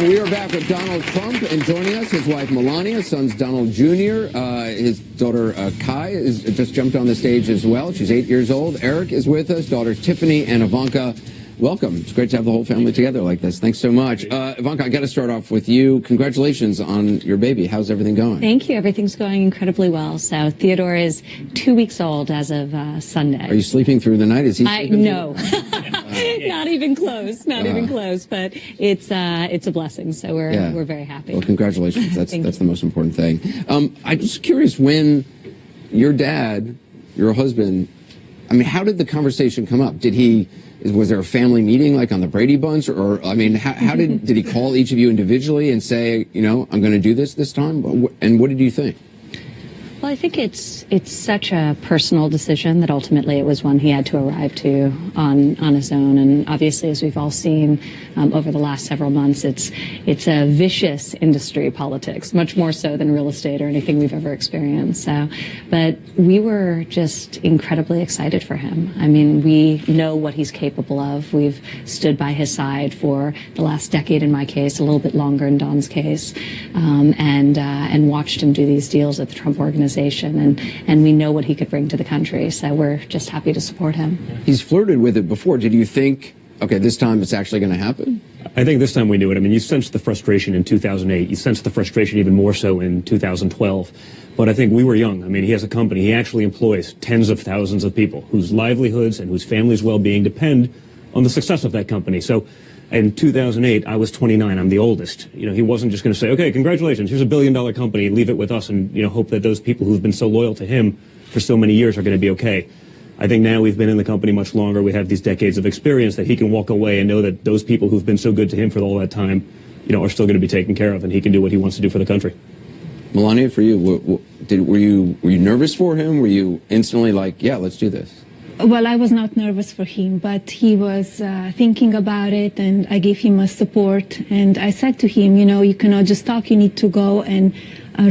We are back with Donald Trump, and joining us, his wife Melania, sons Donald Jr., his daughter Kai has just jumped on the stage as well. She's 8 years old. Eric is with us, daughters Tiffany and Ivanka. Welcome. It's great to have the whole family together like this. Thanks so much. Ivanka, I got to start off with you. Congratulations on your baby. How's everything going? Thank you. Everything's going incredibly well. So Theodore is 2 weeks old as of Sunday. Are you sleeping through the night? Is he sleeping? No. Not even close. Not even close. But it's a blessing. So we're very happy. Well, congratulations. That's the most important thing. I'm just curious, when your dad, your husband, I mean, how did the conversation come up? Was there a family meeting like on the Brady Bunch, or I mean, how did he call each of you individually and say, you know, I'm going to do this time? And what did you think? Well, I think it's such a personal decision that ultimately it was one he had to arrive to on his own. And obviously, as we've all seen over the last several months, it's a vicious industry, politics, much more so than real estate or anything we've ever experienced. So, but we were just incredibly excited for him. I mean, we know what he's capable of. We've stood by his side for the last decade in my case, a little bit longer in Don's case, and watched him do these deals at the Trump Organization. And we know what he could bring to the country, so we're just happy to support him. He's flirted with it before. Did you think, okay, this time it's actually going to happen? I think this time we knew it. I mean, you sensed the frustration in 2008. You sensed the frustration even more so in 2012. But I think we were young. I mean, he has a company. He actually employs tens of thousands of people whose livelihoods and whose families' well-being depend on the success of that company. So in 2008, I was 29. I'm the oldest. You know, he wasn't just going to say, okay, congratulations, here's $1 billion company, leave it with us, and, you know, hope that those people who've been so loyal to him for so many years are going to be okay. I think now we've been in the company much longer. We have these decades of experience that he can walk away and know that those people who've been so good to him for all that time, you know, are still going to be taken care of, and he can do what he wants to do for the country. Melania, for you, were you nervous for him? Were you instantly like, yeah, let's do this? Well, I was not nervous for him, but he was thinking about it, and I gave him my support. And I said to him, you know, you cannot just talk, you need to go and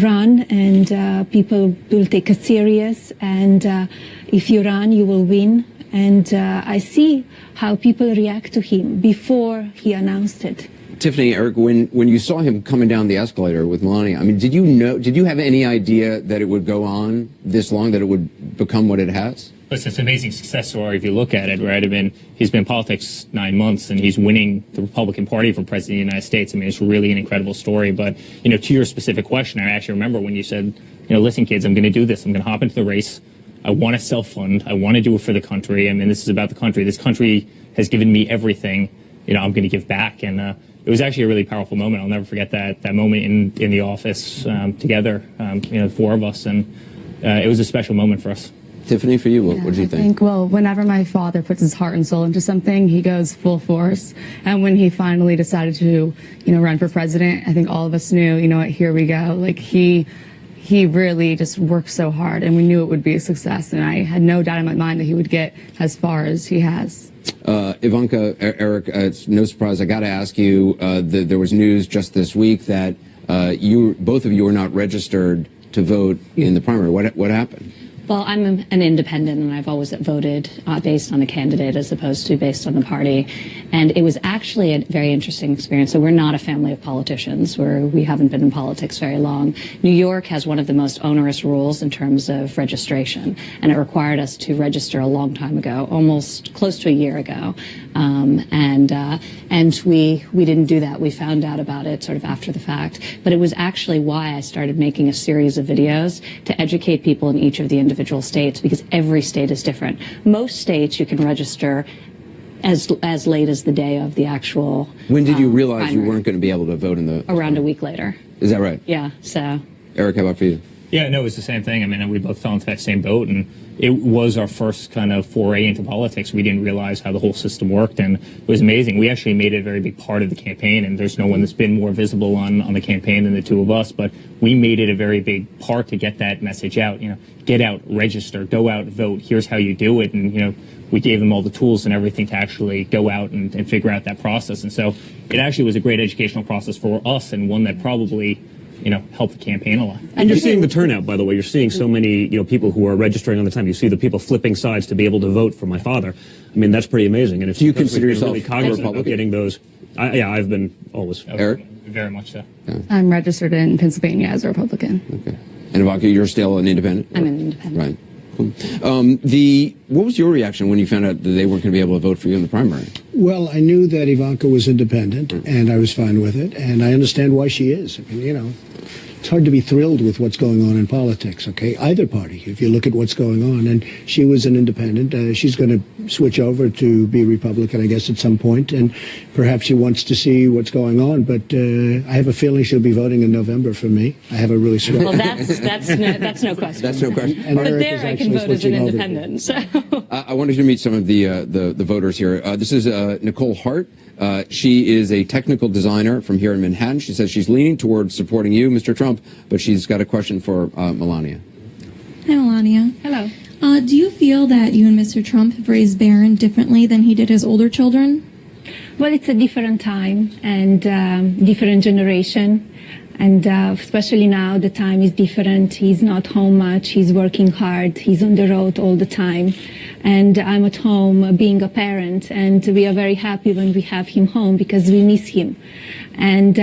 run, and people will take it serious. And if you run, you will win. And I see how people react to him before he announced it. Tiffany, Eric, when you saw him coming down the escalator with Melania, I mean, did you have any idea that it would go on this long, that it would become what it has? Listen, it's an amazing success story if you look at it, right? I mean, he's been in politics 9 months, and he's winning the Republican Party for president of the United States. I mean, it's really an incredible story. But, you know, to your specific question, I actually remember when you said, you know, listen, kids, I'm going to do this. I'm going to hop into the race. I want to self-fund. I want to do it for the country. I mean, this is about the country. This country has given me everything. You know, I'm going to give back. And it was actually a really powerful moment. I'll never forget that moment in the office together, you know, the four of us. And it was a special moment for us. Tiffany, for you, what did you think? Well, whenever my father puts his heart and soul into something, he goes full force. And when he finally decided to, you know, run for president, I think all of us knew, you know what, here we go. Like, he really just worked so hard, and we knew it would be a success. And I had no doubt in my mind that he would get as far as he has. Ivanka, Eric, it's no surprise. I got to ask you, there was news just this week that both of you were not registered to vote in the primary. What happened? Well, I'm an independent, and I've always voted based on a candidate as opposed to based on the party. And it was actually a very interesting experience. So we're not a family of politicians. We haven't been in politics very long. New York has one of the most onerous rules in terms of registration, and it required us to register a long time ago, almost close to a year ago. And we didn't do that. We found out about it sort of after the fact. But it was actually why I started making a series of videos to educate people in each of the individual states, because every state is different. Most states you can register as late as the day of the actual When did you realize primary. you weren't going to be able to vote in the... Around a week later. Is that right? Yeah, so... Eric, how about for you? Yeah, no, it was the same thing. I mean, we both fell into that same boat, and it was our first kind of foray into politics. We didn't realize how the whole system worked, and it was amazing. We actually made it a very big part of the campaign, and there's no one that's been more visible on the campaign than the two of us, but we made it a very big part to get that message out. You know, get out, register, go out, vote. Here's how you do it, and, you know, we gave them all the tools and everything to actually go out and figure out that process. And so it actually was a great educational process for us, and one that probably, you know, help the campaign a lot. And you're seeing the turnout, by the way. You're seeing so many, you know, people who are registering on the time. You see the people flipping sides to be able to vote for my father. I mean, that's pretty amazing. And it's, do you consider yourself really cognizant of getting those? Yeah, I've been always. Eric? Very much so. I'm registered in Pennsylvania as a Republican. Okay. And Ivanka, you're still an independent? I'm an independent. Right. Cool. What was your reaction when you found out that they weren't going to be able to vote for you in the primary? Well, I knew that Ivanka was independent, and I was fine with it, and I understand why she is. I mean, you know, it's hard to be thrilled with what's going on in politics, okay? Either party, if you look at what's going on. And she was an independent. She's going to switch over to be Republican, I guess, at some point, and perhaps she wants to see what's going on. But I have a feeling she'll be voting in November for me. I have a really strong... Well, that's no question. That's no question. And But Eric there is I can actually vote as an switching over. independent. So. I wanted you to meet some of the voters here. This is Nicole Hart. She is a technical designer from here in Manhattan. She says she's leaning towards supporting you, Mr. Trump, but she's got a question for Melania. Hi, Melania. Hello. Do you feel that you and Mr. Trump have raised Barron differently than he did his older children? Well, it's a different time and different generation. And especially now, the time is different. He's not home much. He's working hard. He's on the road all the time. And I'm at home being a parent. And we are very happy when we have him home because we miss him. And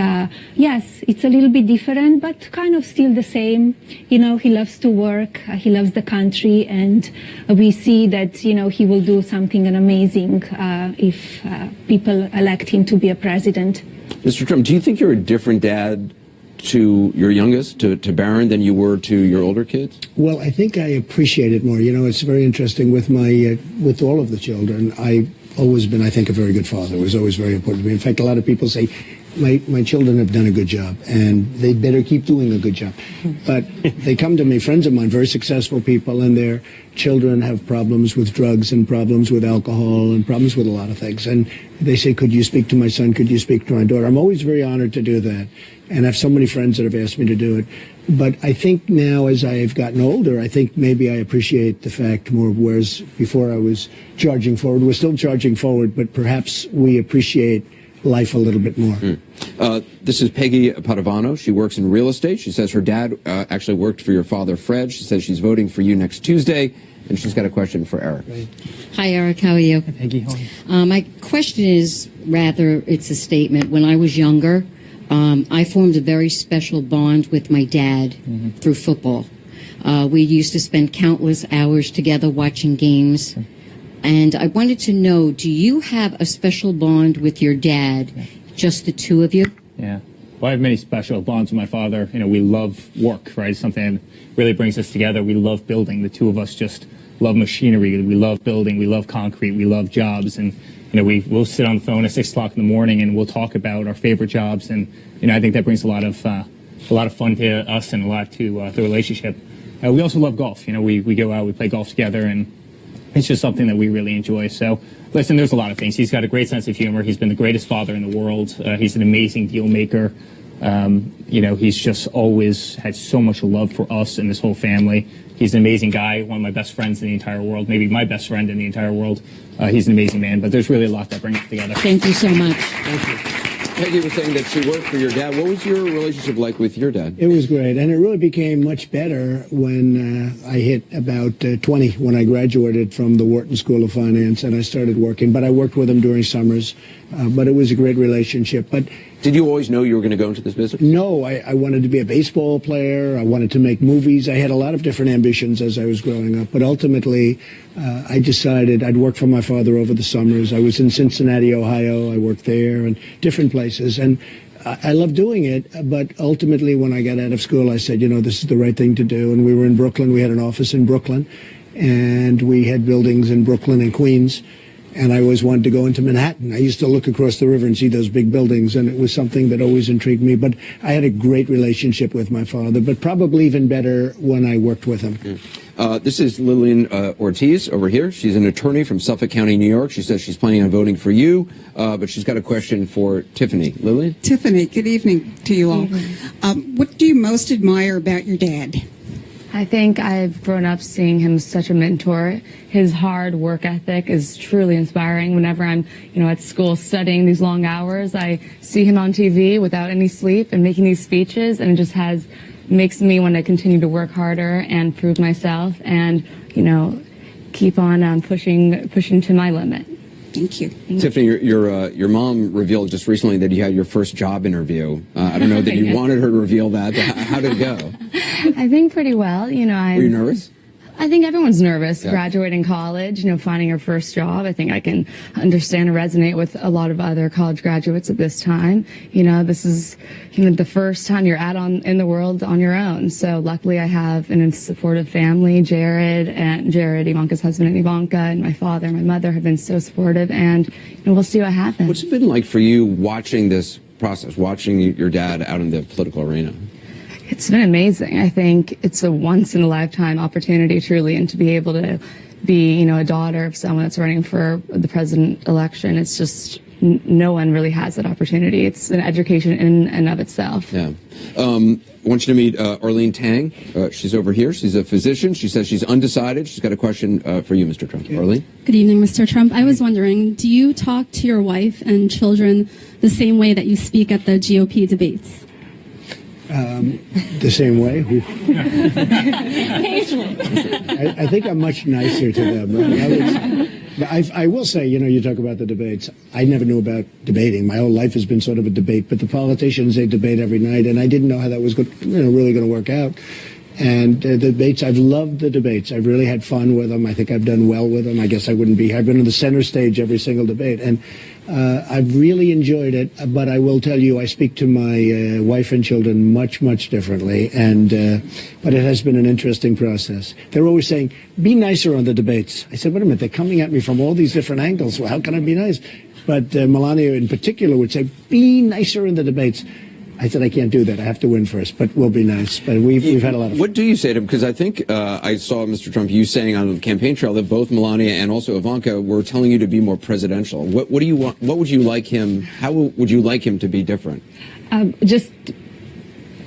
yes, it's a little bit different, but kind of still the same. You know, he loves to work. He loves the country. And we see that, you know, he will do something amazing if people elect him to be a president. Mr. Trump, do you think you're a different dad to your youngest, to Barron, than you were to your older kids? Well, I think I appreciate it more. You know, it's very interesting with my with all of the children. I've always been, I think, a very good father. It was always very important to me. In fact, a lot of people say, my children have done a good job, and they better keep doing a good job. But they come to me, friends of mine, very successful people, and their children have problems with drugs and problems with alcohol and problems with a lot of things. And they say, could you speak to my son? Could you speak to my daughter? I'm always very honored to do that. And I have so many friends that have asked me to do it. But I think now, as I've gotten older, I think maybe I appreciate the fact more, whereas before I was charging forward. We're still charging forward, but perhaps we appreciate life a little bit more. This is Peggy Padovano. She works in real estate. She says her dad actually worked for your father, Fred. She says she's voting for you next Tuesday, and she's got a question for Eric. Hi, Eric. How are you? Hi, Peggy. How are you? My question is, rather, it's a statement. When I was younger, I formed a very special bond with my dad through football. We used to spend countless hours together watching games. And I wanted to know, do you have a special bond with your dad, just the two of you? Yeah. Well, I have many special bonds with my father. You know, we love work, right? It's something that really brings us together. We love building. The two of us just love machinery. We love building. We love concrete. We love jobs. And, you know, we'll sit on the phone at 6 o'clock in the morning and we'll talk about our favorite jobs. And, you know, I think that brings a lot of fun to us and a lot to the relationship. We also love golf. You know, we go out, we play golf together, and it's just something that we really enjoy. So, listen, there's a lot of things. He's got a great sense of humor. He's been the greatest father in the world. He's an amazing deal maker. You know, he's just always had so much love for us and this whole family. He's an amazing guy, one of my best friends in the entire world, maybe my best friend in the entire world. He's an amazing man, but there's really a lot that brings us together. Thank you so much. Thank you. Peggy was saying that she worked for your dad. What was your relationship like with your dad? It was great, and it really became much better when I hit about 20, when I graduated from the Wharton School of Finance, and I started working. But I worked with him during summers, but it was a great relationship. But did you always know you were going to go into this business? no, I wanted to be a baseball player. I wanted to make movies. I had a lot of different ambitions as I was growing up. But ultimately, I decided I'd work for my father over the summers. I was in Cincinnati, Ohio. I worked there and different places. And I loved doing it. But ultimately, when I got out of school, I said, you know, this is the right thing to do. And we were in Brooklyn. We had an office in Brooklyn. And we had buildings in Brooklyn and Queens. And I always wanted to go into Manhattan. I used to look across the river and see those big buildings, and it was something that always intrigued me. But I had a great relationship with my father, but probably even better when I worked with him. This is Lillian Ortiz over here. She's an attorney from Suffolk County, New York. She says she's planning on voting for you, but she's got a question for Tiffany. Lillian? Tiffany, good evening to you all. What do you most admire about your dad? I think I've grown up seeing him as such a mentor. His hard work ethic is truly inspiring. Whenever I'm, at school studying these long hours, I see him on TV without any sleep and making these speeches, and it just makes me want to continue to work harder and prove myself and, keep on pushing to my limit. Thank you. Tiffany, your mom revealed just recently that you had your first job interview. I don't know that you wanted her to reveal that, but how did it go? I think pretty well. You know, Were you nervous? I think everyone's nervous Yeah. graduating college, you know, finding your first job. I think I can understand and resonate with a lot of other college graduates at this time. You know, this is, you know, the first time you're in the world on your own. So luckily I have a supportive family. Jared, Ivanka's husband, and Ivanka, and my father and my mother have been so supportive, and you know, we'll see what happens. What's it been like for you watching this process, watching your dad out in the political arena? It's been amazing. I think it's a once-in-a-lifetime opportunity, truly, and to be able to be, you know, a daughter of someone that's running for the president election, it's just no one really has that opportunity. It's an education in and of itself. Yeah. I want you to meet Arlene Tang. She's over here. She's a physician. She says she's undecided. She's got a question for you, Mr. Trump. Arlene? Good evening, Mr. Trump. I was wondering, do you talk to your wife and children the same way that you speak at the GOP debates? The same way. I think I'm much nicer to them. I will say, you know, you talk about the debates. I never knew about debating. My whole life has been sort of a debate, but the politicians, they debate every night, and I didn't know how that was really going to work out. And the debates, I've loved the debates. I've really had fun with them. I think I've done well with them. I guess I wouldn't be. I've been on the center stage every single debate, and I've really enjoyed it. But I will tell you, I speak to my wife and children much, much differently. And but it has been an interesting process. They're always saying, "Be nicer on the debates." I said, "Wait a minute. They're coming at me from all these different angles. Well, how can I be nice?" But Melania, in particular, would say, "Be nicer in the debates." I said, I can't do that. I have to win first, but we'll be nice. But we've had a lot of fun. What do you say to him? Because I think I saw, Mr. Trump, you saying on the campaign trail that both Melania and also Ivanka were telling you to be more presidential. What do you want? What would you like him? How would you like him to be different? Just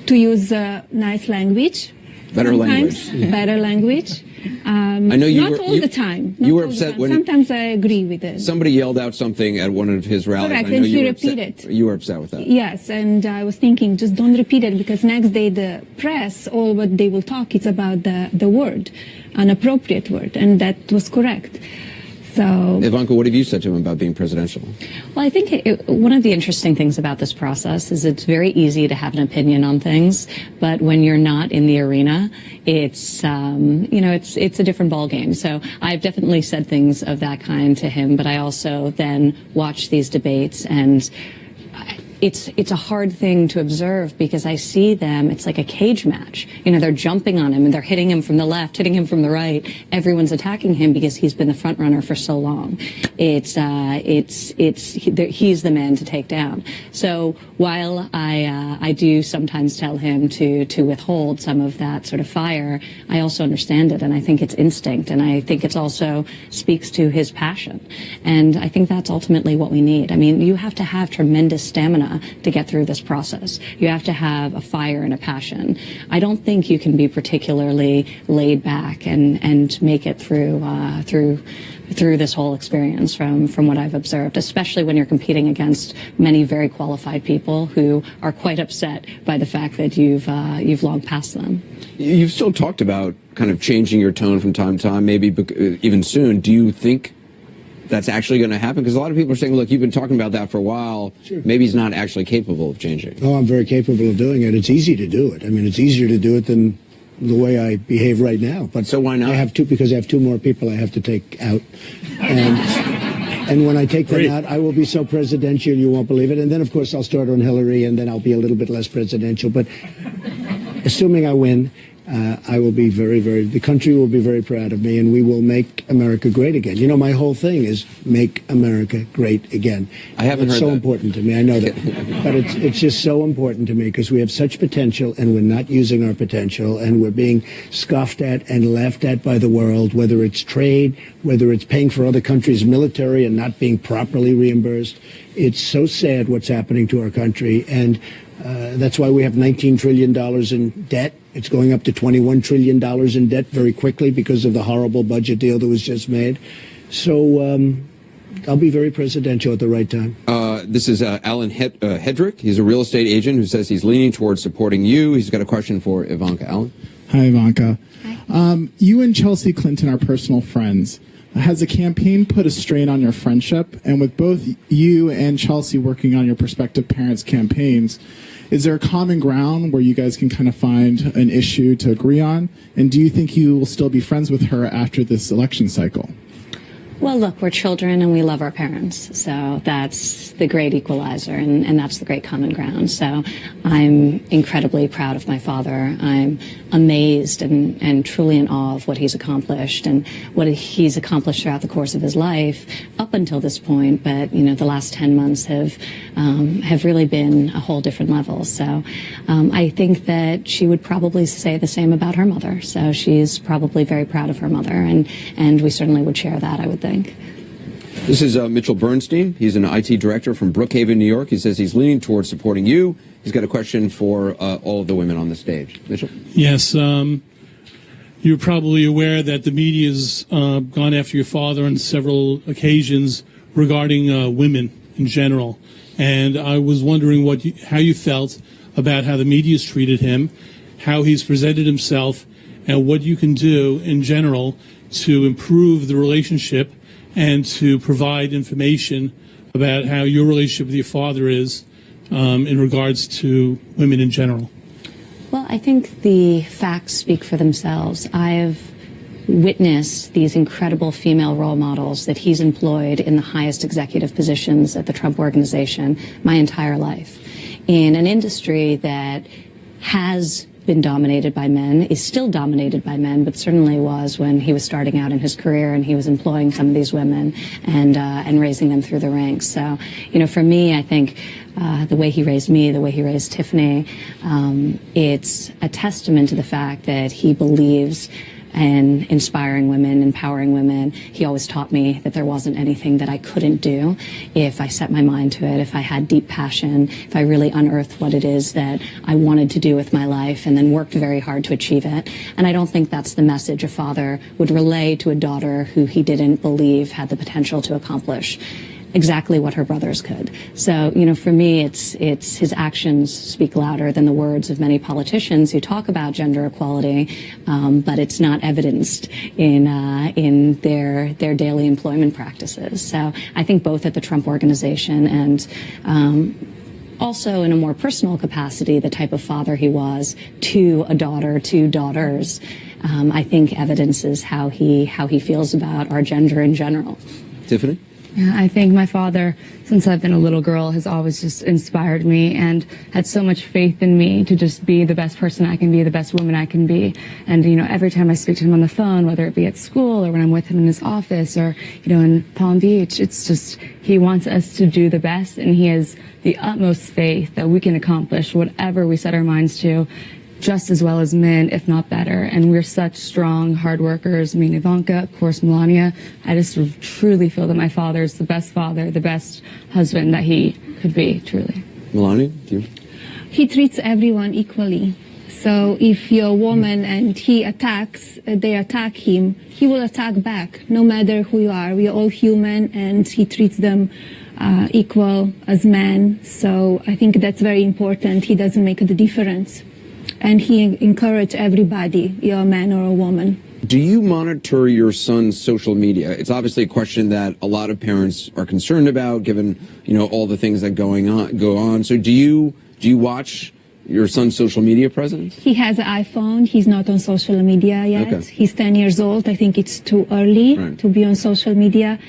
to use nice language. Better sometimes, language. Better language. I know you not were, all the time. You were upset when sometimes I agree with it. Somebody yelled out something at one of his rallies. Correct, I know and you he were upset. repeated. You were upset with that. Yes, and I was thinking, just don't repeat it, because next day the press, all what they will talk, it's about the word, an appropriate word, and that was correct. So, Ivanka, what have you said to him about being presidential? Well, I think one of the interesting things about this process is it's very easy to have an opinion on things, but when you're not in the arena, it's it's a different ballgame. So I've definitely said things of that kind to him, but I also then watch these debates, and it's a hard thing to observe because I see them, it's like a cage match. You know, they're jumping on him and they're hitting him from the left, hitting him from the right. Everyone's attacking him because he's been the front runner for so long. He's the man to take down. So while I do sometimes tell him to withhold some of that sort of fire, I also understand it, and I think it's instinct, and I think it's also speaks to his passion. And I think that's ultimately what we need. I mean, you have to have tremendous stamina to get through this process. You have to have a fire and a passion. I don't think you can be particularly laid back and make it through this whole experience from what I've observed, especially when you're competing against many very qualified people who are quite upset by the fact that you've long passed them. You've still talked about kind of changing your tone from time to time, maybe even soon. Do you think that's actually going to happen? Because a lot of people are saying, look, you've been talking about that for a while. Sure. Maybe he's not actually capable of changing. Oh, I'm very capable of doing it. It's easy to do it. I mean, it's easier to do it than the way I behave right now. But so why not? Because I have two more people I have to take out. And when I take them out, I will be so presidential you won't believe it. And then, of course, I'll start on Hillary, and then I'll be a little bit less presidential. But assuming I win, I will be the country will be very proud of me, and we will make America great again. You know, my whole thing is make America great again. I haven't heard that. It's so important to me. I know that. But it's just so important to me because we have such potential, and we're not using our potential, and we're being scoffed at and laughed at by the world, whether it's trade, whether it's paying for other countries' military and not being properly reimbursed. It's so sad what's happening to our country, and that's why we have $19 trillion in debt. It's going up to $21 trillion in debt very quickly because of the horrible budget deal that was just made. So I'll be very presidential at the right time. This is Alan Hedrick. He's a real estate agent who says he's leaning towards supporting you. He's got a question for Ivanka. Alan? Hi, Ivanka. Hi. You and Chelsea Clinton are personal friends. Has the campaign put a strain on your friendship? And with both you and Chelsea working on your prospective parents' campaigns, is there a common ground where you guys can kind of find an issue to agree on? And do you think you will still be friends with her after this election cycle? Well, look, we're children and we love our parents. So that's the great equalizer and that's the great common ground. So I'm incredibly proud of my father. I'm amazed and truly in awe of what he's accomplished and what he's accomplished throughout the course of his life up until this point. But, you know, the last 10 months have really been a whole different level. So I think that she would probably say the same about her mother. So she's probably very proud of her mother and we certainly would share that, I would think. This is Mitchell Bernstein. He's an IT director from Brookhaven, New York. He says he's leaning towards supporting you. He's got a question for all of the women on the stage. Mitchell? Yes. You're probably aware that the media's gone after your father on several occasions regarding women in general. And I was wondering how you felt about how the media's treated him, how he's presented himself, and what you can do in general to improve the relationship and to provide information about how your relationship with your father is in regards to women in general. Well, I think the facts speak for themselves. I've witnessed these incredible female role models that he's employed in the highest executive positions at the Trump Organization my entire life. In an industry that has been dominated by men, is still dominated by men, but certainly was when he was starting out in his career and he was employing some of these women and raising them through the ranks. So, you know, for me, I think the way he raised me, the way he raised Tiffany, it's a testament to the fact that he believes and inspiring women, empowering women. He always taught me that there wasn't anything that I couldn't do if I set my mind to it, if I had deep passion, if I really unearthed what it is that I wanted to do with my life and then worked very hard to achieve it. And I don't think that's the message a father would relay to a daughter who he didn't believe had the potential to accomplish exactly what her brothers could. So, you know, for me, it's his actions speak louder than the words of many politicians who talk about gender equality, but it's not evidenced in their daily employment practices. So I think both at the Trump Organization and also in a more personal capacity, the type of father he was to a daughter, to daughters, I think evidences how he feels about our gender in general. Tiffany? Yeah, I think my father, since I've been a little girl, has always just inspired me and had so much faith in me to just be the best person I can be, the best woman I can be. And, you know, every time I speak to him on the phone, whether it be at school or when I'm with him in his office or, you know, in Palm Beach, it's just, he wants us to do the best and he has the utmost faith that we can accomplish whatever we set our minds to, just as well as men, if not better. And we're such strong, hard workers. I mean, Ivanka, of course, Melania. I just truly feel that my father is the best father, the best husband that he could be, truly. Melania, do you? He treats everyone equally. So if you're a woman and they attack him, he will attack back, no matter who you are. We are all human, and he treats them equal as men. So I think that's very important. He doesn't make the difference. And he encouraged everybody, you're a man or a woman. Do you monitor your son's social media? It's obviously a question that a lot of parents are concerned about, given, you know, all the things that go on. So do you watch your son's social media presence? He has an iPhone. He's not on social media yet. Okay. He's 10 years old. I think it's too early to be on social media.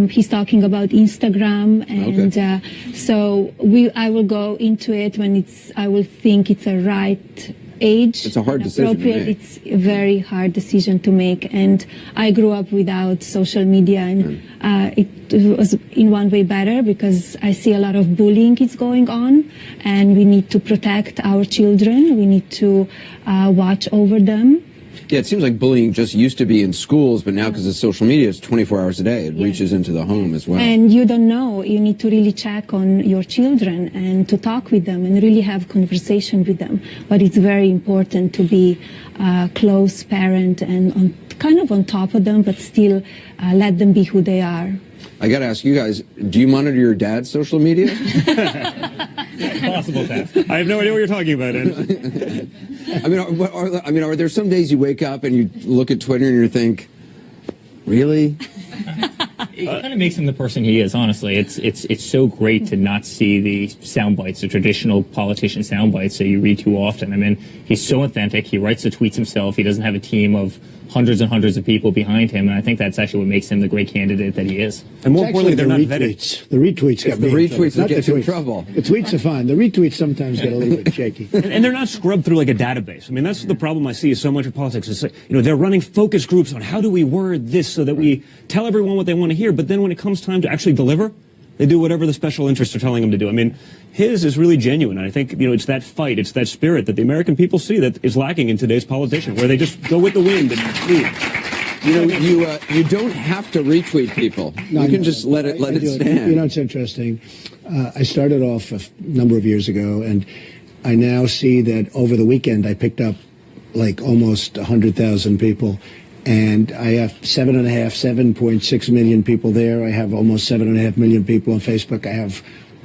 He's talking about Instagram, and so I will go into it when I will think it's a right age. It's a hard decision to make. It's a very hard decision to make, and I grew up without social media, and it was in one way better because I see a lot of bullying is going on, and we need to protect our children. We need to watch over them. Yeah, it seems like bullying just used to be in schools, but now because of social media, it's 24 hours a day. It reaches into the home as well. And you don't know. You need to really check on your children and to talk with them and really have conversation with them. But it's very important to be a close parent and kind of on top of them, but still let them be who they are. I got to ask you guys, do you monitor your dad's social media? Possible task. I have no idea what you're talking about, Ed. Are there some days you wake up and you look at Twitter and you think, really? It kind of makes him the person he is, honestly. It's so great to not see the sound bites, the traditional politician sound bites that you read too often. I mean, he's so authentic. He writes the tweets himself. He doesn't have a team of hundreds and hundreds of people behind him, and I think that's actually what makes him the great candidate that he is. And more importantly, they're not retweets. The retweets get the retweets that get you in trouble. The tweets are fine. The retweets sometimes get a little bit shaky. And they're not scrubbed through like a database. I mean, that's the problem I see is so much of politics. It's, they're running focus groups on how do we word this so that we tell everyone what they want to hear, but then when it comes time to actually deliver, they do whatever the special interests are telling them to do. I mean, his is really genuine. And I think, it's that fight, it's that spirit that the American people see that is lacking in today's politician, where they just go with the wind and leave. You don't have to retweet people. You can just let it stand. It's interesting. I started off a number of years ago, and I now see that over the weekend I picked up like almost 100,000 people. And I have 7.6 million people there. I have almost 7.5 million people on Facebook. I have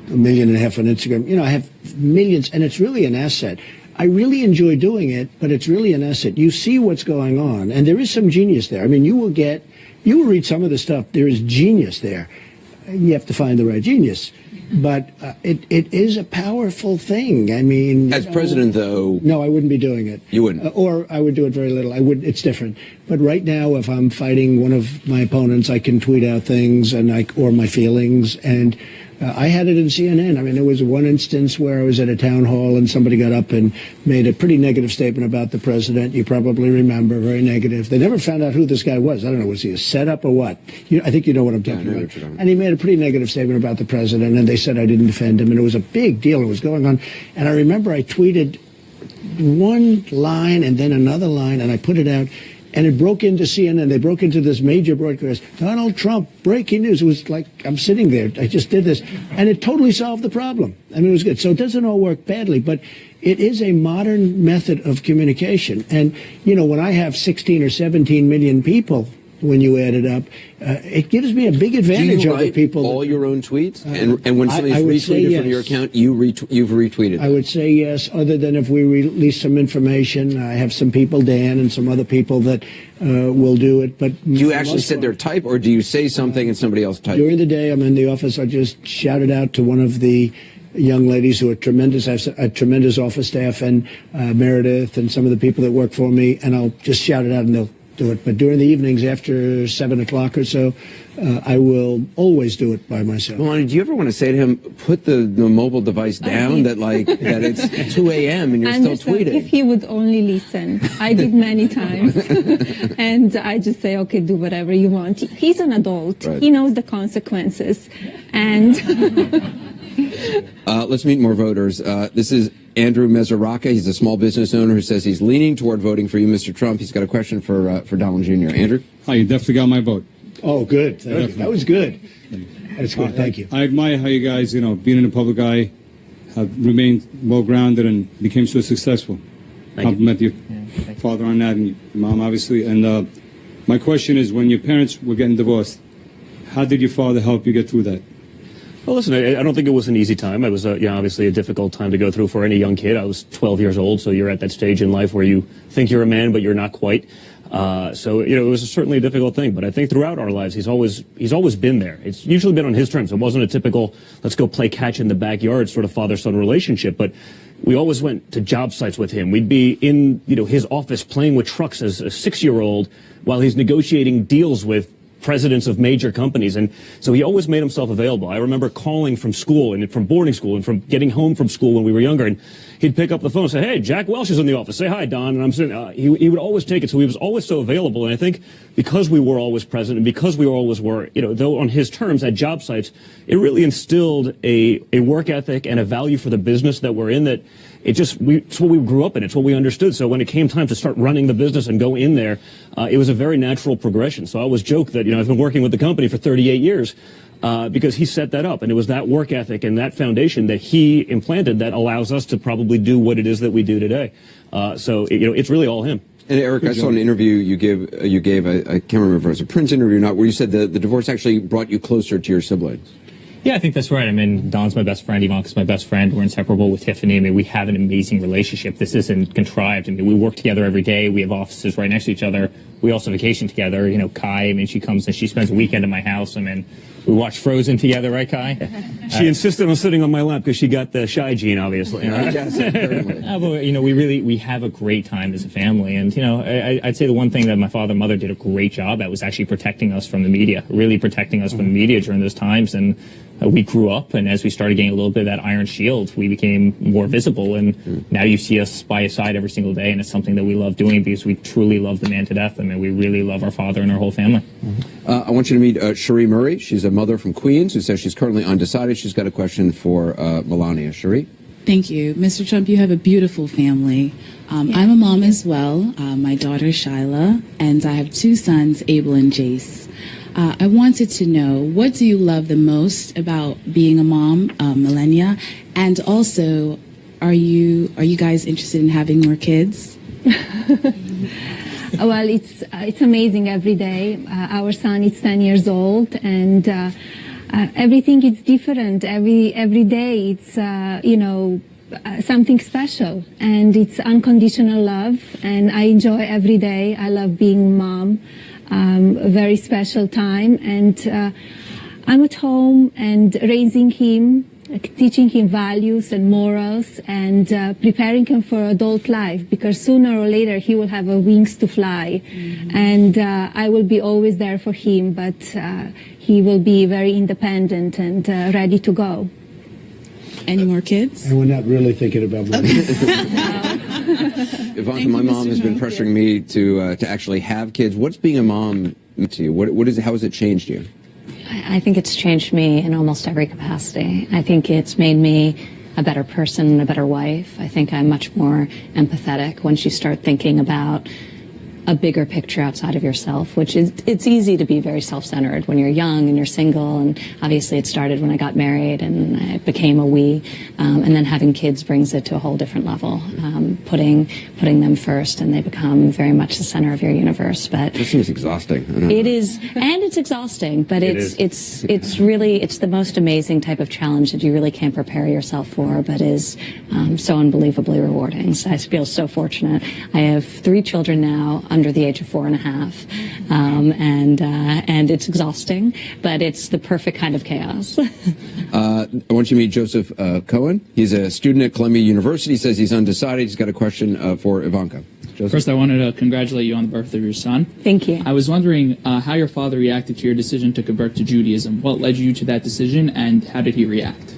1.5 million on Instagram. I have millions, and it's really an asset. I really enjoy doing it, but it's really an asset. You see what's going on, and there is some genius there. I mean, you will read some of the stuff. There is genius there. You have to find the right genius. But it is a powerful thing. I mean, as president, though, no, I wouldn't be doing it. You wouldn't, or I would do it very little. I would. It's different. But right now, if I'm fighting one of my opponents, I can tweet out things or my feelings. And I had it in CNN. I mean, there was one instance where I was at a town hall and somebody got up and made a pretty negative statement about the president. You probably remember, very negative. They never found out who this guy was. I don't know, was he a setup or what? I think you know what I'm talking about. And he made a pretty negative statement about the president, and they said I didn't defend him, and it was a big deal. It was going on. And I remember I tweeted one line and then another line, and I put it out. And it broke into CNN. They broke into this major broadcast. Donald Trump, breaking news. It was like, I'm sitting there. I just did this. And it totally solved the problem. I mean, it was good. So it doesn't all work badly, but it is a modern method of communication. And, when I have 16 or 17 million people, when you add it up, it gives me a big advantage over people. All your own tweets? And when somebody's retweeted from your account, you've retweeted. I would say yes, other than if we release some information. I have some people, Dan, and some other people that will do it. But do you actually sit there type, or do you say something and somebody else types? During the day, I'm in the office. I just shout it out to one of the young ladies who are tremendous. I have a tremendous office staff, and Meredith and some of the people that work for me, and I'll just shout it out and they'll do it. But during the evenings after 7 o'clock or so, I will always do it by myself. Melania, do you ever want to say to him, put the mobile device down, that it's 2 a.m. and you're still tweeting? If he would only listen. I did many times. And I just say, okay, do whatever you want. He's an adult. Right. He knows the consequences. And let's meet more voters. This is Andrew Mezzaraka. He's a small business owner who says he's leaning toward voting for you, Mr. Trump. He's got a question for Donald Jr. Andrew? Hi, you definitely got my vote. Oh, good. Thank you. That was good. That's good. Thank you. I admire how you guys, being in the public eye, have remained well-grounded and became so successful. Compliment your father on that and your mom, obviously. And my question is, when your parents were getting divorced, how did your father help you get through that? Well, listen, I don't think it was an easy time. It was, obviously a difficult time to go through for any young kid. I was 12 years old, so you're at that stage in life where you think you're a man, but you're not quite. So, it was certainly a difficult thing. But I think throughout our lives, he's always been there. It's usually been on his terms. It wasn't a typical, let's go play catch in the backyard sort of father-son relationship. But we always went to job sites with him. We'd be in, his office playing with trucks as a 6-year-old while he's negotiating deals with presidents of major companies. And so he always made himself available. I remember calling from school and from boarding school and from getting home from school when we were younger, and he'd pick up the phone and say, hey, Jack Welch is in the office. Say hi, Don. And I'm sitting, he would always take it. So he was always so available. And I think because we were always present and because we always were, though on his terms at job sites, it really instilled a work ethic and a value for the business that we're in that it's what we grew up in. It's what we understood. So when it came time to start running the business and go in there, it was a very natural progression. So I always joke that, I've been working with the company for 38 years because he set that up. And it was that work ethic and that foundation that he implanted that allows us to probably do what it is that we do today. So it's really all him. And Eric, I saw an interview you gave, I can't remember if it was a Prince interview or not, where you said the divorce actually brought you closer to your siblings. Yeah, I think that's right. I mean, Don's my best friend. Ivanka's my best friend. We're inseparable with Tiffany. I mean, we have an amazing relationship. This isn't contrived. I mean, we work together every day. We have offices right next to each other. We also vacation together. You know, Kai, I mean, she comes and she spends a weekend at my house. I mean, we watch Frozen together, right, Kai? She insisted on sitting on my lap because she got the shy gene, obviously. Right? But, you know, we have a great time as a family. And, you know, I'd say the one thing that my father and mother did a great job at was actually protecting us from the media, really protecting us from the media during those times. And we grew up, and as we started getting a little bit of that iron shield, we became more visible. And now you see us by his side every single day, and it's something that we love doing because we truly love the man to death. I mean, we really love our father and our whole family. I want you to meet Cherie Murray. She's a mother from Queens who says she's currently undecided. She's got a question for Melania. Cherie? Thank you. Mr. Trump, you have a beautiful family. I'm a mom as well. My daughter is Shyla, and I have two sons, Abel and Jace. I wanted to know, what do you love the most about being a mom, Melania? And also, are you guys interested in having more kids? Well, it's amazing every day. Our son is 10 years old, and everything is different. Every day it's something special, and it's unconditional love. And I enjoy every day. I love being mom. A very special time, and I'm at home and raising him, teaching him values and morals, and preparing him for adult life, because sooner or later he will have wings to fly. And I will be always there for him, but he will be very independent and ready to go. Any more kids? And we're not really thinking about Ivanka, my mom has been pressuring me to actually have kids. What's being a mom to you? What is it? How has it changed you? I think it's changed me in almost every capacity. I think it's made me a better person, a better wife. I think I'm much more empathetic once you start thinking about a bigger picture outside of yourself, which is, it's easy to be very self-centered when you're young and you're single. And obviously it started when I got married and it became a we. And then having kids brings it to a whole different level, putting them first, and they become very much the center of your universe. But this seems exhausting. It is, and it's exhausting, but it's the most amazing type of challenge that you really can't prepare yourself for, but is so unbelievably rewarding. So I feel so fortunate. I have 3 children now, under the age of 4.5, and it's exhausting, but it's the perfect kind of chaos. I want you to meet Joseph Cohen. He's a student at Columbia University. He says he's undecided. He's got a question for Ivanka. Joseph? First, I wanted to congratulate you on the birth of your son. Thank you. I was wondering how your father reacted to your decision to convert to Judaism. What led you to that decision, and how did he react?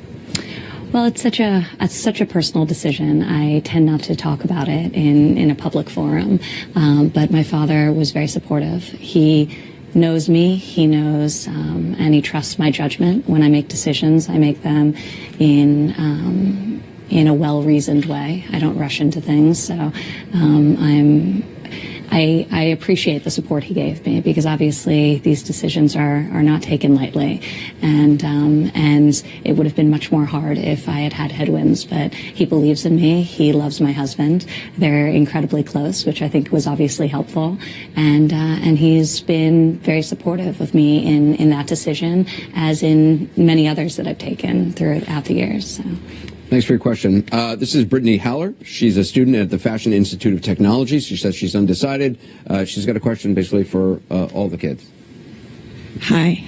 Well, it's such a personal decision. I tend not to talk about it in a public forum, but my father was very supportive. He knows me, he knows, and he trusts my judgment. When I make decisions, I make them in a well-reasoned way. I don't rush into things, so I appreciate the support he gave me, because obviously these decisions are not taken lightly, and it would have been much more hard if I had headwinds. But he believes in me. He loves my husband. They're incredibly close, which I think was obviously helpful, and he's been very supportive of me in that decision, as in many others that I've taken throughout the years. So. Thanks for your question. This is Brittany Haller. She's a student at the Fashion Institute of Technology. She says she's undecided. She's got a question basically for all the kids. Hi.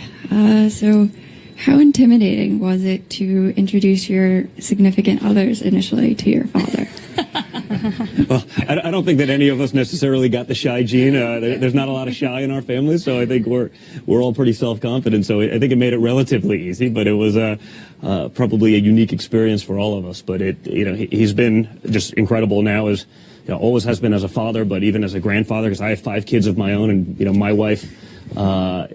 So how intimidating was it to introduce your significant others initially to your father? Well, I don't think that any of us necessarily got the shy gene. There's not a lot of shy in our family, so I think we're all pretty self-confident. So I think it made it relatively easy, but it was probably a unique experience for all of us. But he's been just incredible now, as always has been as a father, but even as a grandfather, because I have 5 kids of my own, and my wife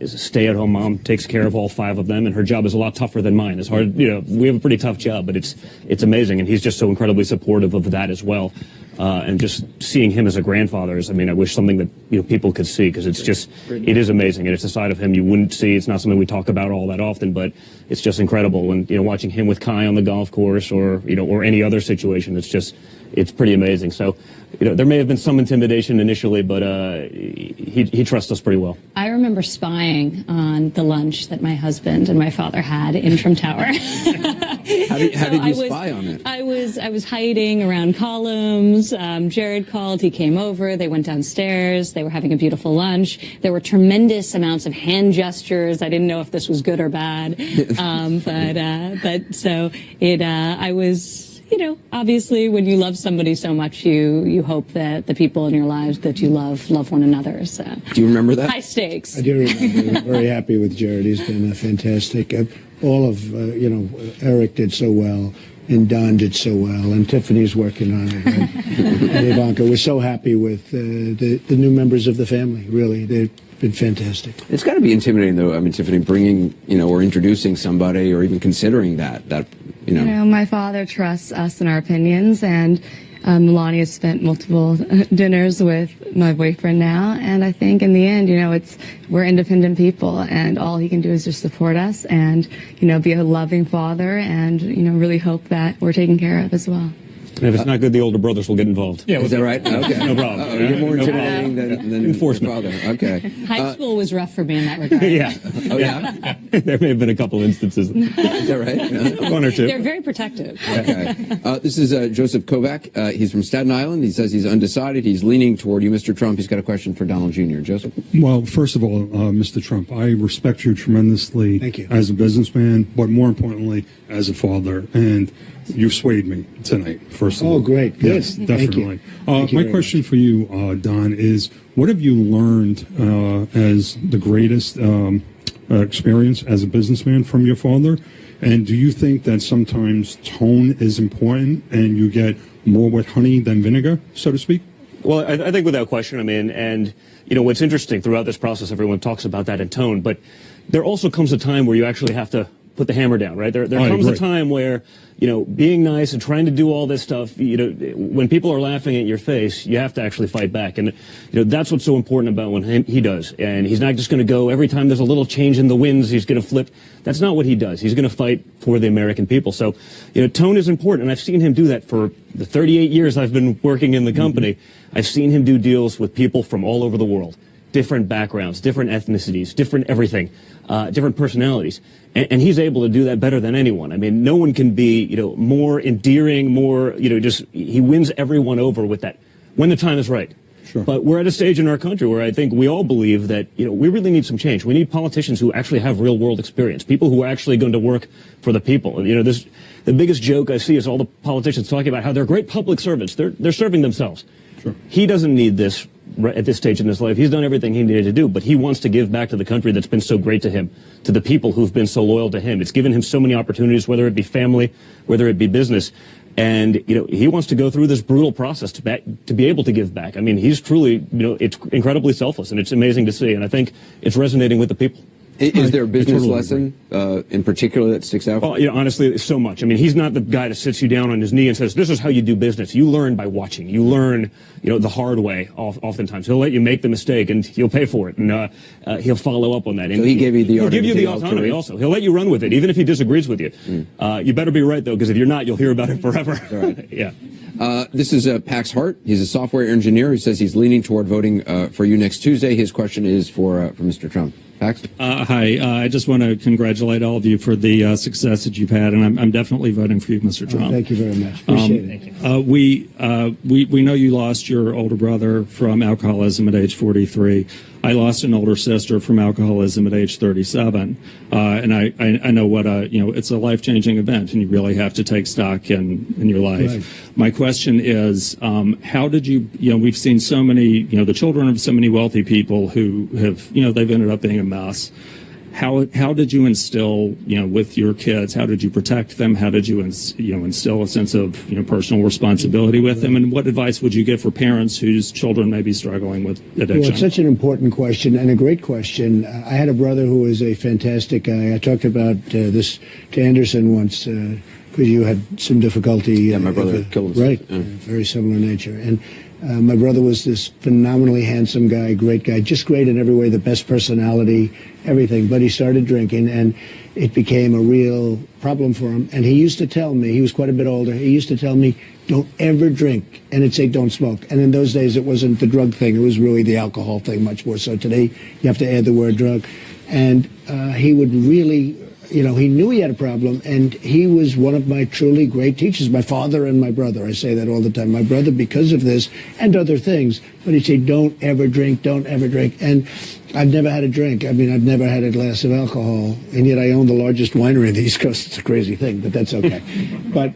is a stay-at-home mom, takes care of all 5 of them, and her job is a lot tougher than mine. It's hard, we have a pretty tough job, but it's amazing, and he's just so incredibly supportive of that as well. And just seeing him as a grandfather is, I wish something that people could see, because it is amazing, and it's a side of him you wouldn't see. It's not something we talk about all that often, but it's just incredible. And watching him with Kai on the golf course, or any other situation, it's pretty amazing. So there may have been some intimidation initially, but he trusts us pretty well. I remember spying on the lunch that my husband and my father had in Trump Tower. How did you spy on it? I was hiding around columns. Jared called. He came over. They went downstairs. They were having a beautiful lunch. There were tremendous amounts of hand gestures. I didn't know if this was good or bad. But so it. I was. Obviously, when you love somebody so much, you hope that the people in your lives that you love one another. So. Do you remember that? High stakes. I do remember. I'm very happy with Jared. He's been fantastic. All of, Eric did so well, and Don did so well, and Tiffany's working on it, right? And Ivanka. We're so happy with the new members of the family, really. They've been fantastic. It's got to be intimidating, though. I mean, Tiffany, bringing, or introducing somebody or even considering that. My father trusts us in our opinions, and Melania spent multiple dinners with my boyfriend now, and I think in the end, we're independent people, and all he can do is just support us and, be a loving father and, really hope that we're taken care of as well. And if it's not good, the older brothers will get involed. Yeah, is that right? Okay. No problem. You're more intimidating than enforcement. Your father. Okay. High school was rough for me in that regard. Yeah. Oh, yeah? There may have been a couple instances. Is that right? One or two. They're very protective. Okay. This is Joseph Kovac. He's from Staten Island. He says he's undecided. He's leaning toward you, Mr. Trump. He's got a question for Donald Jr. Joseph? Well, first of all, Mr. Trump, I respect you tremendously. Thank you. As a businessman, but more importantly, as a father. And you swayed me tonight, first of all. Oh, great. Good. Yes, definitely. Thank you my question for you, Don, is what have you learned as the greatest experience as a businessman from your father? And do you think that sometimes tone is important and you get more with honey than vinegar, so to speak? Well, I think without question, and what's interesting throughout this process, everyone talks about that in tone, but there also comes a time where you actually have to put the hammer down, right? There comes a time where, being nice and trying to do all this stuff, when people are laughing at your face, you have to actually fight back. And, that's what's so important about when he does. And he's not just going to go every time there's a little change in the winds, he's going to flip. That's not what he does. He's going to fight for the American people. So, tone is important. And I've seen him do that for the 38 years I've been working in the company. I've seen him do deals with people from all over the world. Different backgrounds, different ethnicities, different everything, different personalities. And he's able to do that better than anyone. I mean, no one can be, more endearing, more, he wins everyone over with that when the time is right. Sure. But we're at a stage in our country where I think we all believe that, we really need some change. We need politicians who actually have real world experience, people who are actually going to work for the people. And, the biggest joke I see is all the politicians talking about how they're great public servants. They're serving themselves. Sure. He doesn't need this at this stage in his life. He's done everything he needed to do, but he wants to give back to the country that's been so great to him, to the people who've been so loyal to him. It's given him so many opportunities, whether it be family, whether it be business. And, he wants to go through this brutal process to be able to give back. I mean, he's truly, it's incredibly selfless, and it's amazing to see. And I think it's resonating with the people. Is there a business lesson in particular that sticks out? Well, honestly, so much. I mean, he's not the guy that sits you down on his knee and says, this is how you do business. You learn by watching. You learn, the hard way oftentimes. He'll let you make the mistake and he'll pay for it. And he'll follow up on that. And so he gave you the He'll give you the autonomy also. He'll let you run with it, even if he disagrees with you. You better be right, though, because if you're not, you'll hear about it forever. Right. Yeah. This is Pax Hart. He's a software engineer who says he's leaning toward voting for you next Tuesday. His question is for Mr. Trump. Pax? Hi. I just want to congratulate all of you for the success that you've had, and I'm definitely voting for you, Mr. Trump. Thank you very much. Appreciate it. We know you lost your older brother from alcoholism at age 43. I lost an older sister from alcoholism at age 37, and I know what it's a life-changing event, and you really have to take stock in your life. Right. My question is, how did you? We've seen so many, the children of so many wealthy people who have, they've ended up being a mess. How did you instill, with your kids? How did you protect them? How did you, instill a sense of, personal responsibility with them? And what advice would you give for parents whose children may be struggling with addiction? Well, it's such an important question and a great question. I had a brother who was a fantastic guy. I talked about this to Anderson once because you had some difficulty. Yeah, my brother killed himself. Right, very similar nature. And My brother was this phenomenally handsome guy, great guy, just great in every way, the best personality, everything. But he started drinking, and it became a real problem for him. And he used to tell me, he was quite a bit older, he used to tell me, don't ever drink. And it'd say, don't smoke. And in those days, it wasn't the drug thing. It was really the alcohol thing much more so. Today, you have to add the word drug. And he would really, you know, he knew he had a problem. And he was one of my truly great teachers, my father and my brother. I say that all the time. My brother, because of this and other things. But he'd say, don't ever drink, don't ever drink. And I've never had a drink. I mean, I've never had a glass of alcohol, and yet I own the largest winery in the East Coast. It's a crazy thing, but that's okay. but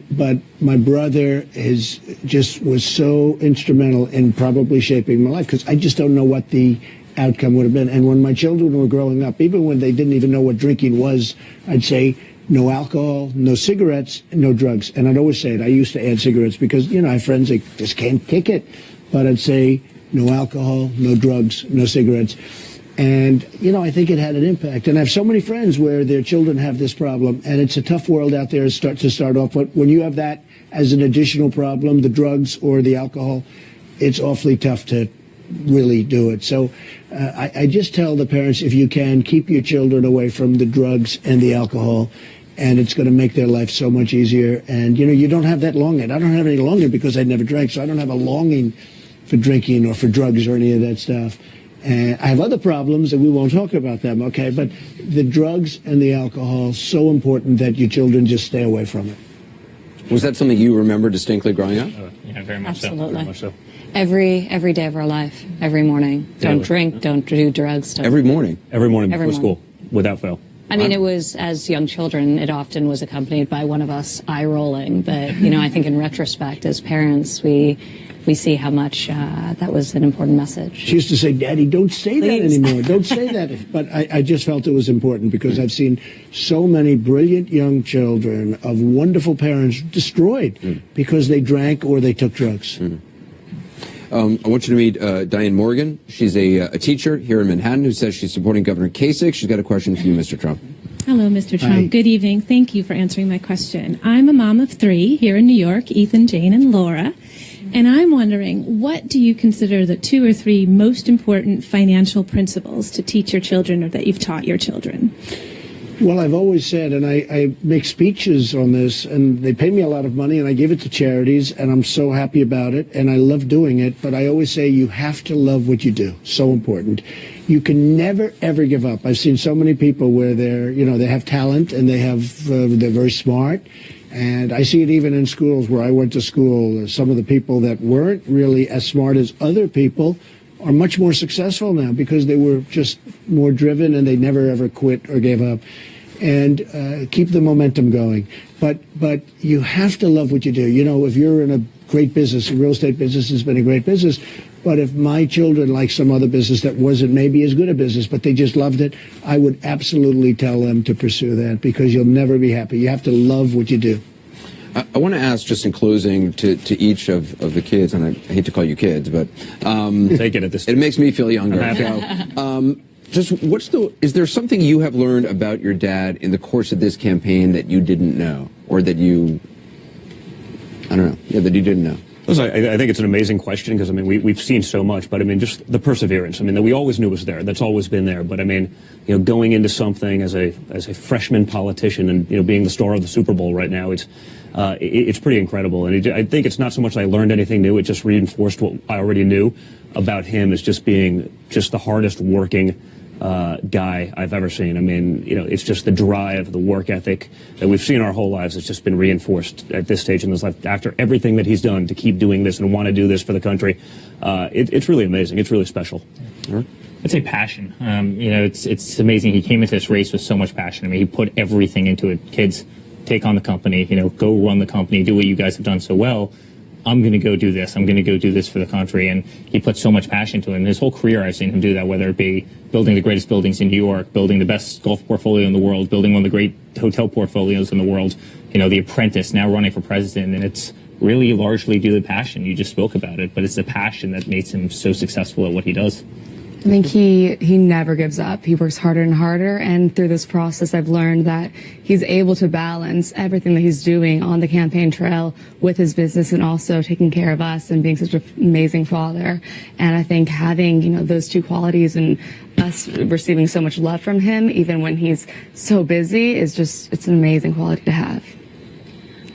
my brother was so instrumental in probably shaping my life, because I just don't know what the outcome would have been. And when my children were growing up, even when they didn't even know what drinking was, I'd say, no alcohol, no cigarettes, no drugs. And I'd always say it. I used to add cigarettes because, you know, I have friends that just can't kick it. But I'd say no alcohol, no drugs, no cigarettes. And, you know, I think it had an impact. And I have so many friends where their children have this problem, and it's a tough world out there to start off. But when you have that as an additional problem, the drugs or the alcohol, it's awfully tough to really do it. So I just tell the parents, if you can, keep your children away from the drugs and the alcohol, and it's going to make their life so much easier. And, you know, you don't have that longing. I don't have any longing because I never drank, so I don't have a longing for drinking or for drugs or any of that stuff. And I have other problems, and we won't talk about them, okay? But the drugs and the alcohol, so important that your children just stay away from it. Was that something you remember distinctly growing up? Yeah, very much Absolutely. so. Very much so. Every day of our life, every morning. Don't drink, don't do drugs. Every morning? Every morning Every before school, without fail. I mean, it was, as young children, it often was accompanied by one of us eye-rolling. But, you know, I think in retrospect, as parents, we see how much that was an important message. She used to say, Daddy, don't say that anymore. Don't say that. But I just felt it was important because I've seen so many brilliant young children of wonderful parents destroyed because they drank or they took drugs. I want you to meet Diane Morgan. She's a teacher here in Manhattan who says she's supporting Governor Kasich. She's got a question for you, Mr. Trump. Hello, Mr. Trump. Hi. Good evening. Thank you for answering my question. I'm a mom of 3 here in New York, Ethan, Jane, and Laura. And I'm wondering, what do you consider the 2 or 3 most important financial principles to teach your children or that you've taught your children? Well, I've always said, and I make speeches on this, and they pay me a lot of money, and I give it to charities, and I'm so happy about it, and I love doing it. But I always say you have to love what you do. So important. You can never, ever give up. I've seen so many people where they have talent, and they're very smart. And I see it even in schools where I went to school. Some of the people that weren't really as smart as other people are much more successful now because they were just more driven and they never ever quit or gave up. And keep the momentum going. But you have to love what you do. You know, if you're in a great business, a real estate business has been a great business. But if my children like some other business that wasn't maybe as good a business, but they just loved it, I would absolutely tell them to pursue that because you'll never be happy. You have to love what you do. I want to ask, just in closing, to each of the kids, and I hate to call you kids, but take it at this. It makes me feel younger. So, is there something you have learned about your dad in the course of this campaign that you didn't know, or that you didn't know? Listen, I think it's an amazing question because, I mean, we've seen so much, but I mean, just the perseverance. I mean, that we always knew was there. That's always been there. But I mean, you know, going into something as a freshman politician and, you know, being the star of the Super Bowl right now, it's pretty incredible. And I think it's not so much that I learned anything new. It just reinforced what I already knew about him as just being just the hardest working guy I've ever seen. I mean, you know, it's just the drive, the work ethic that we've seen our whole lives. It's just been reinforced at this stage in his life after everything that he's done to keep doing this and want to do this for the country. It's really amazing. It's really special. I'd say passion. You know, it's amazing. He came into this race with so much passion. I mean, he put everything into it. Kids, take on the company. You know, go run the company. Do what you guys have done so well. I'm going to go do this. I'm going to go do this for the country. And he put so much passion to it. And his whole career, I've seen him do that, whether it be building the greatest buildings in New York, building the best golf portfolio in the world, building one of the great hotel portfolios in the world, you know, The Apprentice, now running for president. And it's really largely due to the passion. You just spoke about it, but it's the passion that makes him so successful at what he does. I think he never gives up. He works harder and harder, and through this process I've learned that he's able to balance everything that he's doing on the campaign trail with his business and also taking care of us and being such an amazing father. And I think having, those two qualities and us receiving so much love from him, even when he's so busy, it's an amazing quality to have.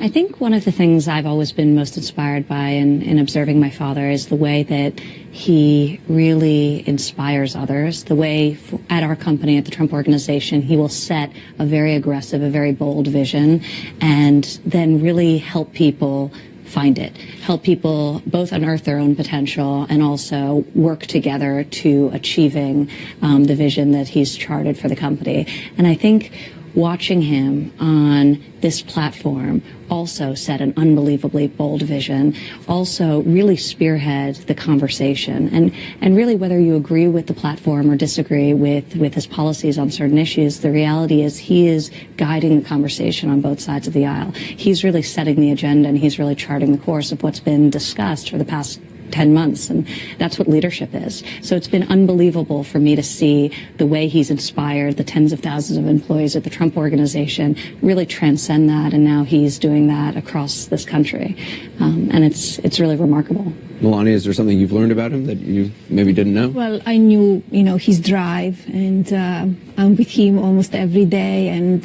I think one of the things I've always been most inspired by in observing my father is the way that he really inspires others. The way at our company, at the Trump Organization, he will set a very aggressive, a very bold vision and then really help people find it, help people both unearth their own potential and also work together to achieving the vision that he's charted for the company. And I think watching him on this platform also set an unbelievably bold vision, also really spearhead the conversation. And really, whether you agree with the platform or disagree with his policies on certain issues, the reality is he is guiding the conversation on both sides of the aisle. He's really setting the agenda, and he's really charting the course of what's been discussed for the past 10 months, and that's what leadership is. So it's been unbelievable for me to see the way he's inspired the tens of thousands of employees at the Trump Organization really transcend that, and now he's doing that across this country. And it's really remarkable. Melania, is there something you've learned about him that you maybe didn't know? Well, I knew, his drive, and I'm with him almost every day, and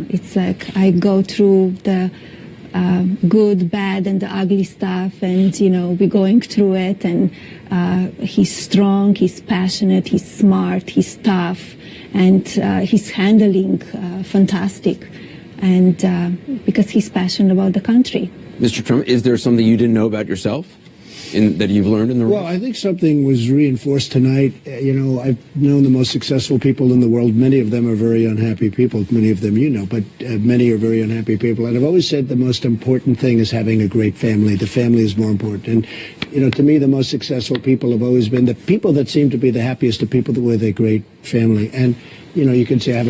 it's like I go through the good, bad, and the ugly stuff, and we're going through it. And he's strong, he's passionate, he's smart, he's tough, and he's handling fantastic. And because he's passionate about the country. Mr. Trump, is there something you didn't know about yourself that you've learned in the Well, I think something was reinforced tonight. I've known the most successful people in the world. Many of them are very unhappy people. Many of them but many are very unhappy people. And I've always said the most important thing is having a great family. The family is more important. And, to me, the most successful people have always been the people that seem to be the happiest are people with a great family. And, you can say I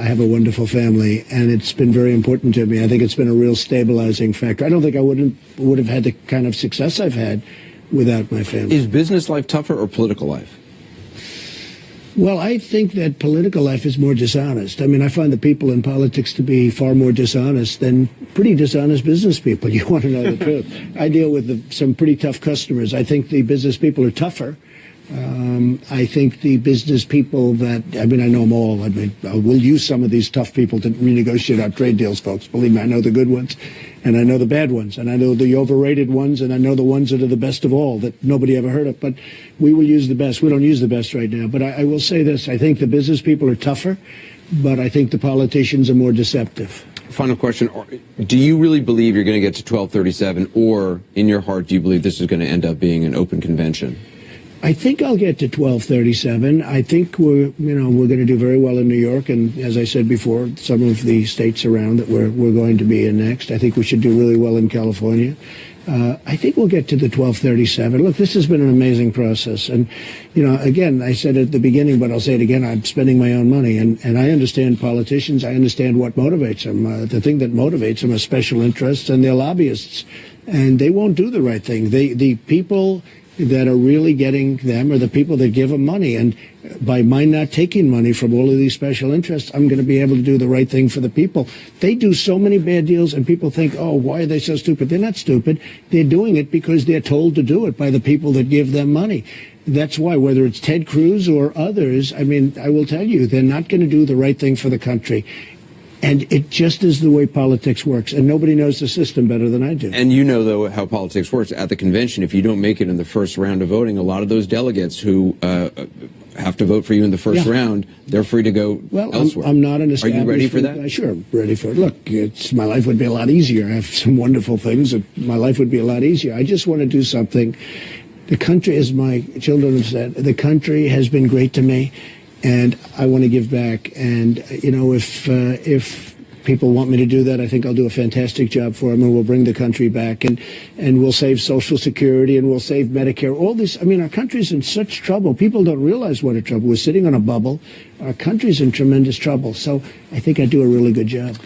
have a wonderful family, and it's been very important to me. I think it's been a real stabilizing factor. I don't think I would have had the kind of success I've had without my family. Is business life tougher or political life? Well, I think that political life is more dishonest. I mean, I find the people in politics to be far more dishonest than pretty dishonest business people. You want to know the truth. I deal with some pretty tough customers. I think the business people are tougher. I think the business people I know them all. We'll use some of these tough people to renegotiate our trade deals, folks. Believe me, I know the good ones, and I know the bad ones, and I know the overrated ones, and I know the ones that are the best of all that nobody ever heard of. But we will use the best. We don't use the best right now. But I will say this. I think the business people are tougher, but I think the politicians are more deceptive. Final question. Do you really believe you're going to get to 1237, or in your heart, do you believe this is going to end up being an open convention? I think I'll get to 1237. I think we're going to do very well in New York, and as I said before, some of the states around that we're going to be in next. I think we should do really well in California. I think we'll get to the 1237. Look, this has been an amazing process, and again, I said it at the beginning, but I'll say it again. I'm spending my own money, and I understand politicians. I understand what motivates them. The thing that motivates them are special interests and they're lobbyists, and they won't do the right thing. The people that are really getting them are the people that give them money. And by my not taking money from all of these special interests, I'm going to be able to do the right thing for the people. They do so many bad deals, and people think, oh, why are they so stupid? They're not stupid. They're doing it because they're told to do it by the people that give them money. That's why, whether it's Ted Cruz or others, I will tell you, they're not going to do the right thing for the country. And it just is the way politics works. And nobody knows the system better than I do. And though, how politics works. At the convention, if you don't make it in the first round of voting, a lot of those delegates who have to vote for you in the first round, they're free to go elsewhere. I'm not an established... Are you ready for that? Sure, I'm ready for it. Look, my life would be a lot easier. I have some wonderful things, and my life would be a lot easier. I just want to do something. The country, as my children have said, the country has been great to me. And I want to give back. And, if people want me to do that, I think I'll do a fantastic job for them, and we'll bring the country back, and we'll save Social Security, and we'll save Medicare. All this, our country's in such trouble. People don't realize what a trouble. We're sitting on a bubble. Our country's in tremendous trouble. So I think I do a really good job.